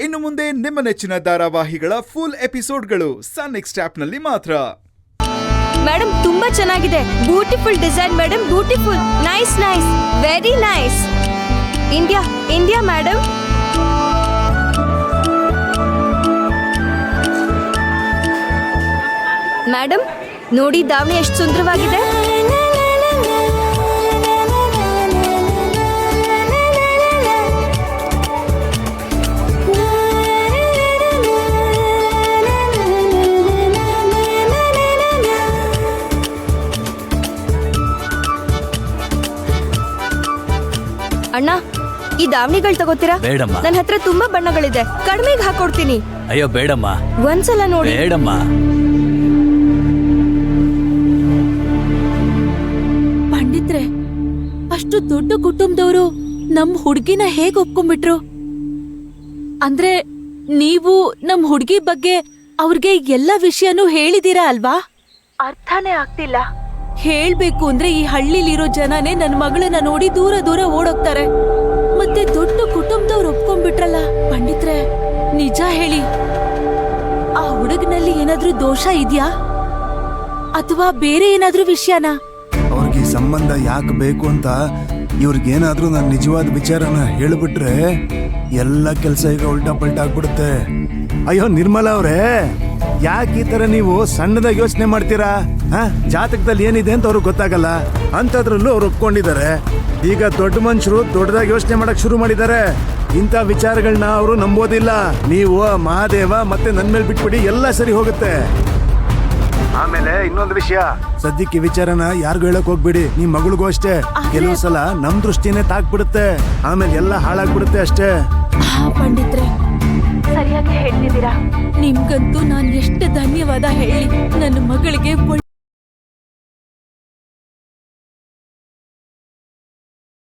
ಇನ್ನು ಮುಂದೆ ನಿಮ್ಮ ನೆಚ್ಚಿನ ಧಾರಾವಾಹಿಗಳ ಫುಲ್ ಎಪಿಸೋಡ್ಗಳು ಸನ್ ನೆಕ್ಸ್ಟ್ ಆಪ್ನಲ್ಲಿ ಮಾತ್ರ. ಮೇಡಮ್ ತುಂಬಾ ಚೆನ್ನಾಗಿದೆ. Beautiful design madam, beautiful. Nice nice, very nice. India India madam. Madam ನೋಡಿ, ದಾವಣಿ ಎಷ್ಟು ಸುಂದರವಾಗಿದೆ. ಅಣ್ಣ, ಈ ದಾವಣಿಗಳು ತಗೋತೀರಾ? ಬೇಡಮ್ಮ. ನನ್ನ ಹತ್ರ ತುಂಬಾ ಬಣ್ಣಗಳಿದೆ, ಕಡಿಮೆಗೆ ಹಾಕೊಡ್ತೀನಿ. ಅಯ್ಯೋ ಬೇಡಮ್ಮ, ಒಂದ್ಸಲ ನೋಡಿ. ಬೇಡಮ್ಮ. ಪಂಡಿತ್ರೆ, ಅಷ್ಟು ದೊಡ್ಡ ಕುಟುಂಬದವರು ನಮ್ ಹುಡ್ಗಿನ ಹೇಗ್ ಒಪ್ಕೊಂಡ್ಬಿಟ್ರು? ಅಂದ್ರೆ ನೀವು ನಮ್ ಹುಡ್ಗಿ ಬಗ್ಗೆ ಅವ್ರಿಗೆ ಎಲ್ಲ ವಿಷಯನೂ ಹೇಳಿದೀರಾ ಅಲ್ವಾ? ಅರ್ಥನೇ ಆಗ್ತಿಲ್ಲ. ಹೇಳ್ಬೇಕು ಅಂದ್ರೆ ಈ ಹಳ್ಳಿಲಿರೋ ಜನನೇ ನನ್ ಮಗಳನ್ನ ನೋಡಿ ದೂರ ದೂರ ಓಡೋಗ್ತಾರೆ. ಮತ್ತೆ ದೊಡ್ಡ ಕುಟುಂಬದವ್ರು ಒಪ್ಕೊಂಡ್ಬಿಟ್ರಲ್ಲ. ಪಂಡಿತ್ರೆ, ನಿಜ ಹೇಳಿ, ಆ ಹುಡುಗನಲ್ಲಿ ಏನಾದ್ರೂ ದೋಷ ಇದ್ಯಾ ಅಥವಾ ಬೇರೆ ಏನಾದ್ರೂ ವಿಷಯನಾ? ಅವ್ರಿಗೆ ಸಂಬಂಧ ಯಾಕೆ ಬೇಕು ಅಂತ ಇವ್ರಿಗೇನಾದ್ರೂ ನಾನು ನಿಜವಾದ ವಿಚಾರನ ಹೇಳ್ಬಿಟ್ರೆ ಎಲ್ಲ ಕೆಲಸ ಈಗ ಉಲ್ಟಾ ಪಲ್ಟಾ ಆಗ್ಬಿಡುತ್ತೆ. ಅಯ್ಯೋ ನಿರ್ಮಲಾ ಅವ್ರೆ, ಯಾಕೆ ಈ ತರ ನೀವು ಸಣ್ಣದಾಗಿ ಯೋಚನೆ ಮಾಡ್ತೀರಾ? ಜಾತಕದಲ್ಲಿ ಏನಿದೆ ಅಂತ ಅವ್ರಿಗೆ ಗೊತ್ತಾಗಲ್ಲ, ಅಂಥದ್ರಲ್ಲೂ ಅವ್ರು ಒಪ್ಕೊಂಡಿದ್ದಾರೆ. ಈಗ ದೊಡ್ಡ ಮನುಷ್ಯರು ದೊಡ್ಡದಾಗಿ ಯೋಚನೆ ಮಾಡಕ್ ಶುರು ಮಾಡಿದ್ದಾರೆ. ಇಂಥ ವಿಚಾರಗಳನ್ನ ಅವರು ನಂಬೋದಿಲ್ಲ. ನೀವು ಮಹಾದೇವ ಮತ್ತೆ ನನ್ ಮೇಲೆ ಬಿಟ್ಬಿಡಿ, ಎಲ್ಲ ಸರಿ ಹೋಗುತ್ತೆ. ಆಮೇಲೆ ಇನ್ನೊಂದು ವಿಷಯ, ಸದ್ಯಕ್ಕೆ ವಿಚಾರನ ಯಾರಿಗೂ ಹೇಳಕ್ ಹೋಗ್ಬಿಡಿ. ನಿಮ್ ಮಗಳಿಗೂ ಅಷ್ಟೇ. ಕೆಲವು ಸಲ ನಮ್ ದೃಷ್ಟಿನೇ ತಾಕ್ಬಿಡುತ್ತೆ, ಆಮೇಲೆ ಎಲ್ಲ ಹಾಳಾಗ್ಬಿಡುತ್ತೆ ಅಷ್ಟೇ. ಪಂಡಿತ್ರೆ, ಸರಿಯಾಗಿ ಹೇಳ್ತಿದ್ದೀರಾ. ನಿಮ್ಗಂತೂ ನಾನ್ ಎಷ್ಟು ಧನ್ಯವಾದ ಹೇಳಿ. ನನ್ನ ಮಗಳಿಗೆ